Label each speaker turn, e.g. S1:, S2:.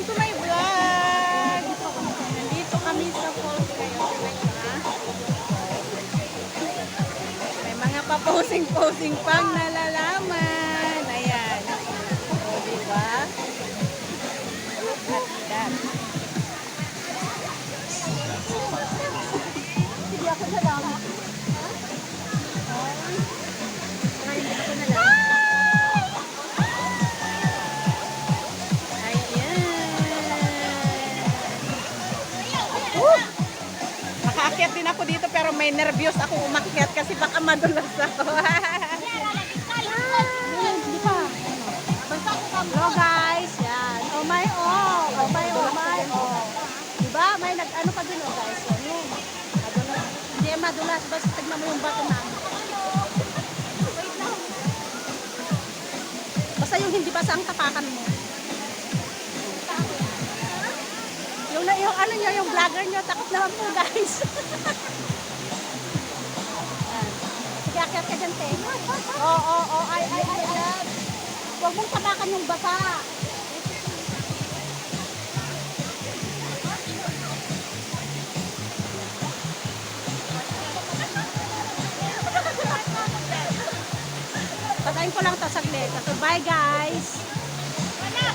S1: Welcome to my vlog! Nandito kami sa falls kayo. May mga pa-posing-posing pang nalalaman. Ayan. O, diba? Look at that. Hindi ako nalaman. Hindi ako nalaman. Nakaakyat din ako dito pero may nervyos ako umakyat kasi baka madulas ako. Hello guys, yan. Oh my oh. Oh my oh my oh. Diba? May nag-ano pa dun oh guys. Yan. Madulas. Hindi madulas. Basta tignan mo yung bato namin. Wait lang. Basta yung hindi basa ang tapakan mo. Yung ano nyo, yung vlogger nyo, takot naman po guys. Sige, akyat ka dyan, te. Oo, ay. Huwag mong tapakan yung basa. Patayin ko lang ito saglit. So, bye guys.